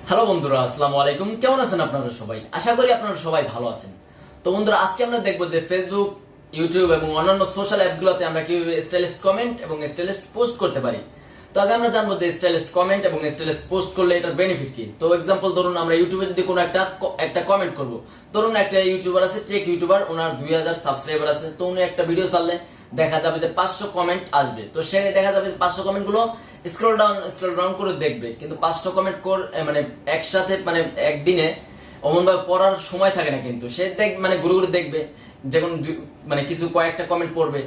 Hello বন্ধুরা, আসসালামু আলাইকুম। কেমন আছেন আপনারা সবাই? আশা করি আপনারা সবাই ভালো আছেন। তো বন্ধুরা, আজকে আমরা দেখব যে ফেসবুক, ইউটিউব এবং অন্যান্য সোশ্যাল অ্যাপসগুলোতে আমরা কিভাবে স্টাইলিশ কমেন্ট এবং স্টাইলিশ পোস্ট করতে পারি। তো আগে আমরা জানবো যে স্টাইলিশ কমেন্ট এবং স্টাইলিশ পোস্ট করলে এটার বেনিফিট কি। তো এক্সাম্পল ধরুন, আমরা ইউটিউবে যদি কোনো একটা কমেন্ট করব, ধরুন একটা ইউটিউবার আছে, টেক ইউটিউবার, ওনার 2000 সাবস্ক্রাইবার আছে। তো উনি একটা ভিডিও ছাড়লে দেখা যাবে যে 500 কমেন্ট আসবে। তো সে দেখা যাবে 500 কমেন্ট গুলো স্ক্রল ডাউন করে দেখবে, কিন্তু 500 কমেন্ট মানে একসাথে মানে একদিনে অমন ভাবে পড়ার সময় থাকে না, কিন্তু সে মানে ঘুরে ঘুরে দেখবে, যখন মানে কিছু কয়েকটা কমেন্ট পড়বে।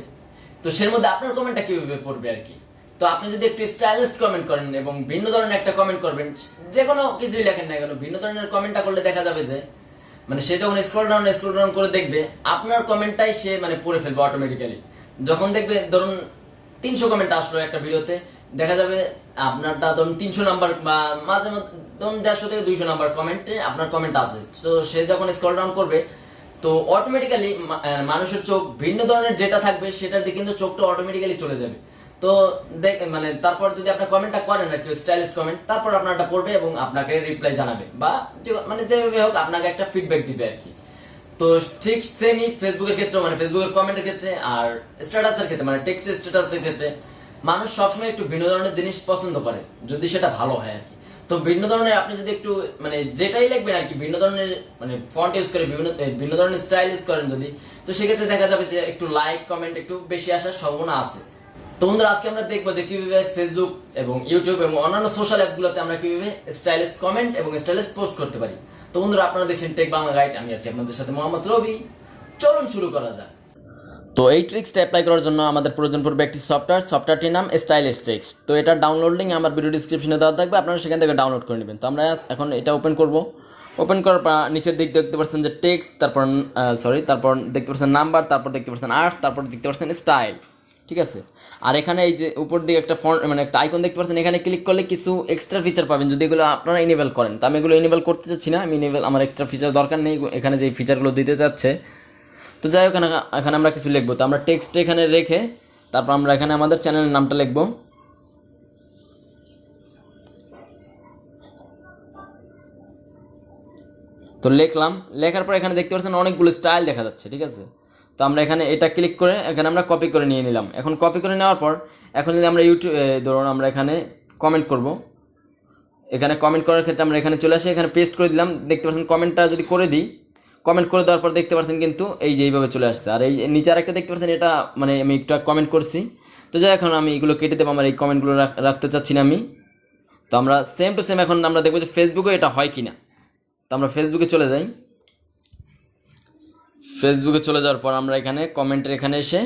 তো সের মধ্যে আপনার কমেন্টটা কিভাবে পড়বে আর কি। তো আপনি যদি একটু স্টাইলিশ কমেন্ট করেন এবং ভিন্ন ধরনের একটা কমেন্ট করবেন, যে কোনো কিছুই লেখেন না কেন, ভিন্ন ধরনের কমেন্টটা করলে দেখা যাবে যে মানে সে যখন স্ক্রল ডাউন করে দেখবে, আপনার কমেন্টটাই সে মানে পড়ে ফেলবে অটোমেটিক্যালি। যখন দেখবে ধরুন 300 কমেন্ট আসলো একটা ভিডিওতে, দেখা যাবে আপনারটা ধরুন 300 নাম্বার বা মাঝে মধ্যে ধরুন 150 থেকে 200 নাম্বার কমেন্টে আপনার কমেন্ট আছে। তো সে যখন স্ক্রল ডাউন করবে, তো অটোমেটিক্যালি মানুষের চোখ ভিন্ন ধরনের যেটা থাকবে সেটার দিকে কিন্তু চোখটা অটোমেটিক্যালি চলে যাবে। তো মানে তারপর যদি আপনি কমেন্টটা করেন আর কি স্টাইলিশ কমেন্ট, তারপর আপনারটা পড়বে এবং আপনাকে রিপ্লাই জানাবে বা মানে যেভাবে হোক আপনাকে একটা ফিডব্যাক দিবে আর কি। তো ঠিক সেমই ফেসবুকের ক্ষেত্রে, মানে ফেসবুকের কমেন্টের ক্ষেত্রে আর স্ট্যাটাসের ক্ষেত্রে, মানে টেক্সট স্ট্যাটাসের ক্ষেত্রে মানুষ সবসময় একটু ভিন্ন ধরনের জিনিস পছন্দ করে, যদি সেটা ভালো হয় আর কি। তো ভিন্ন ধরনের আপনি যদি একটু মানে যেটাই লিখবেন আর কি, ভিন্ন ধরনের মানে ফন্ট ইউজ করে ভিন্ন ধরনের স্টাইল ইউজ করেন যদি, তো সেক্ষেত্রে দেখা যাবে যে একটু লাইক কমেন্ট একটু বেশি আসার সম্ভাবনা আছে। তো বন্ধুরা, আজকে আমরা দেখবো যে কিভাবে ফেসবুক এবং ইউটিউব এবং অন্যান্য সোশ্যাল অ্যাপসগুলোতে আমরা কিভাবে স্টাইলিশ কমেন্ট এবং স্টাইলিশ পোস্ট করতে পারি। তো বন্ধুরা, আপনারা দেখছেন টেক বাংলা গাইড, আমি আছি আপনাদের সাথে মোহাম্মদ রবি। চলুন শুরু করা যাক। তো এই ট্রিক্সটা অ্যাপ্লাই করার জন্য আমাদের প্রয়োজন পড়বে একটি সফটওয়্যারটির নাম স্টাইলিশ টেক্সট। তো এটা ডাউনলোড লিঙ্ক আমার ভিডিও ডিসক্রিপশনে দেওয়া থাকবে, আপনারা সেখান থেকে ডাউনলোড করে নেবেন। তো আমরা এখন এটা ওপেন করব। ওপেন করার পর নিচের দিক দেখতে পাচ্ছেন যে টেক্সট, তারপর দেখতে পাচ্ছেন নাম্বার, তারপর দেখতে পাচ্ছেন আর্টস, তারপর দেখতে পাচ্ছেন স্টাইল। ঠিক আছে। আর এখানে এই যে উপর দিকে একটা ফন্ট মানে একটা আইকন দেখতে পাচ্ছেন, এখানে ক্লিক করলে কিছু এক্সট্রা ফিচার পাবেন যদি এগুলো আপনারা ইনেবল করেন। তো আমি এগুলো ইনেবল করতে চাচ্ছি না, আমার এক্সট্রা ফিচার দরকার নেই এখানে যে ফিচারগুলো দিতে যাচ্ছে। তো যাই হোক, এখানে আমরা কিছু লিখবো। তো আমরা টেক্সট এখানে রেখে তারপর আমরা এখানে আমাদের চ্যানেলের নামটা লিখবো। তো লিখলাম, লেখার পর এখানে দেখতে পাচ্ছেন অনেকগুলো স্টাইল দেখা যাচ্ছে। ঠিক আছে। তো আমরা এখানে এটা ক্লিক করে এখানে আমরা কপি করে নিয়ে নিলাম। এখন কপি করে নেওয়ার পর এখন যদি আমরা ধরুন আমরা এখানে কমেন্ট করব, এখানে কমেন্ট করার ক্ষেত্রে আমরা এখানে চলে আসি, এখানে পেস্ট করে দিলাম। দেখতে পাচ্ছেন কমেন্টটা যদি করে দিই, কমেন্ট করে দেওয়ার পর দেখতে পাচ্ছেন কিন্তু এই যে এইভাবে চলে আসছে। আর এই নিচে আরেকটা দেখতে পাচ্ছেন, এটা মানে আমি একটু কমেন্ট করছি। তো যাই এখন আমি এগুলো কেটে দেবো, আমার এই কমেন্টগুলো রাখতে চাচ্ছি না আমি। তো আমরা সেম টু সেম এখন আমরা দেখবো যে ফেসবুকে এটা হয় কি না। তো আমরা ফেসবুকে চলে যাই। ফেসবুকে চলে যাওয়ার পর আমরা এখানে কমেন্টের এখানে এসে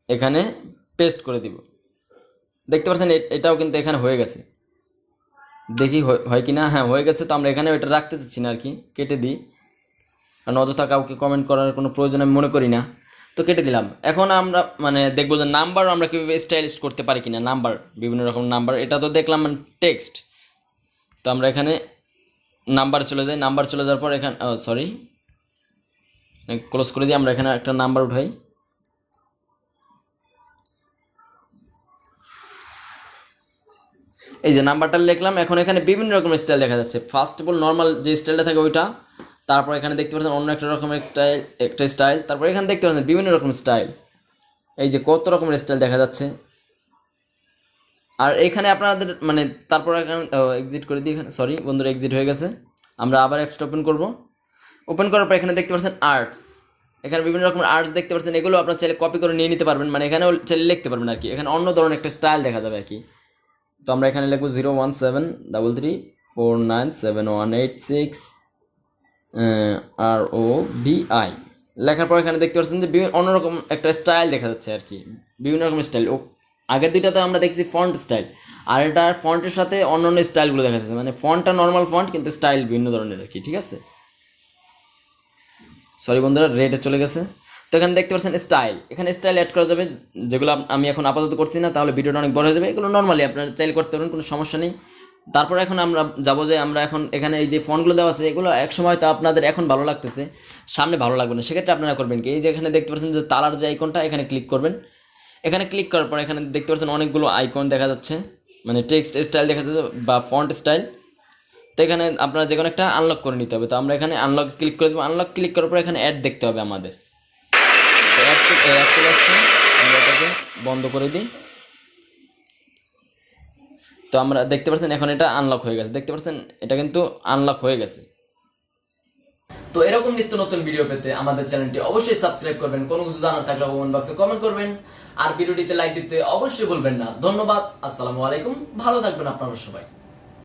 এখানে পেস্ট করে দিব। দেখতে পাচ্ছেন এটাও কিন্তু এখানে হয়ে গেছে, দেখি হয় কি না। হ্যাঁ, হয়ে গেছে। তো আমরা এখানে এটা রাখতে চাচ্ছি না আর কি, কেটে দিই, কারণ অযথা কাউকে কমেন্ট করার কোনো প্রয়োজন আমি মনে করি না। তো কেটে দিলাম। এখন আমরা মানে দেখবো যে নাম্বারও আমরা কীভাবে স্টাইলিশ করতে পারি কিনা। নাম্বার, বিভিন্ন রকম নাম্বার, এটা তো দেখলাম মানে টেক্সট। তো আমরা এখানে নাম্বার চলে যাই। নাম্বার চলে যাওয়ার পর এখানে ক্লোজ করে দিই। আমরা এখানে একটা নাম্বার উঠাই। এই যে নাম্বারটা লিখলাম। এখন এখানে বিভিন্ন রকমের স্টাইল দেখা যাচ্ছে। ফার্স্ট অফ অল নর্মাল যে স্টাইলটা থাকে ওইটা, তারপর এখানে দেখতে পাচ্ছেন অন্য একটা রকমের স্টাইল, তারপর এখানে দেখতে পাচ্ছেন বিভিন্ন রকমের স্টাইল। এই যে কত রকমের স্টাইল দেখা যাচ্ছে। আর এখানে আপনাদের মানে তারপর এখানে এক্সিট করে দিই। এখানে সরি বন্ধুরা, এক্সিট হয়ে গেছে। আমরা আবার অ্যাপসটা ওপেন করব। ওপেন করার পর এখানে দেখতে পাচ্ছেন আর্টস, এখানে বিভিন্ন রকমের আর্টস দেখতে পাচ্ছেন। এগুলো আপনার চাইলে কপি করে নিয়ে নিতে পারবেন, মানে এখানেও চাইলে লিখতে পারবেন আর কি। এখানে অন্য ধরনের একটা স্টাইল দেখা যাবে আর কি। তো আমরা এখানে লিখবো 01733497186 ROBI। লেখার পর এখানে দেখতে পাচ্ছেন যে অন্যরকম একটা স্টাইল দেখা যাচ্ছে আর কি, বিভিন্ন রকম স্টাইল। আগের দুইটাতে আমরা দেখছি ফন্ট স্টাইল, আর এটার ফন্টের সাথে অন্য অন্য স্টাইলগুলো দেখা যাচ্ছে। মানে ফন্টটা নর্মাল ফন্ট, কিন্তু স্টাইল ভিন্ন ধরনের আর কি। ঠিক আছে। সরি বন্ধুরা, রেটে চলে গেছে। তো এখানে দেখতে পাচ্ছেন স্টাইল, এখানে স্টাইল অ্যাড করা যাবে, যেগুলো আমি এখন আপাতত করছি না, তাহলে ভিডিওটা অনেক বড় হয়ে যাবে। এগুলো নর্মালি আপনারা চাইলে করতে পারেন, কোনো সমস্যা নেই। তারপর এখন আমরা যাবো যে আমরা এখন এখানে এই যে ফন্টগুলো দেওয়া আছে, এগুলো এক সময় তো আপনাদের এখন ভালো লাগতেছে, সামনে ভালো লাগবে না। সেক্ষেত্রে আপনারা করবেন কি, এই যে এখানে দেখতে পাচ্ছেন যে তালার যে আইকনটা, এখানে ক্লিক করবেন। এখানে ক্লিক করার পর এখানে দেখতে পাচ্ছেন অনেকগুলো আইকন দেখা যাচ্ছে, মানে টেক্সট স্টাইল দেখা যাচ্ছে বা ফন্ট স্টাইল। তো এখানে আপনারা যে কোনো একটা আনলক করে নিতে হবে। তো আমরা এখানে আনলক ক্লিক করে দেবো। আনলক ক্লিক করার পর এখানে অ্যাড দেখতে হবে আমাদের। তো অ্যাড চলে আসছে, আমরা এটাকে বন্ধ করে দিই। তো আমরা দেখতে পাচ্ছেন এখন এটা আনলক হয়ে গেছে, দেখতে পাচ্ছেন এটা কিন্তু আনলক হয়ে গেছে। তো এরকম নিত্য নতুন ভিডিও পেতে আমাদের চ্যানেলটি অবশ্যই সাবস্ক্রাইব করবেন। কোনো কিছু জানার থাকলে কমেন্ট বক্সে কমেন্ট করবেন, আর ভিডিওটিতে লাইক দিতে অবশ্যই ভুলবেন না। ধন্যবাদ, আসসালামু আলাইকুম, ভালো থাকবেন আপনারা সবাই।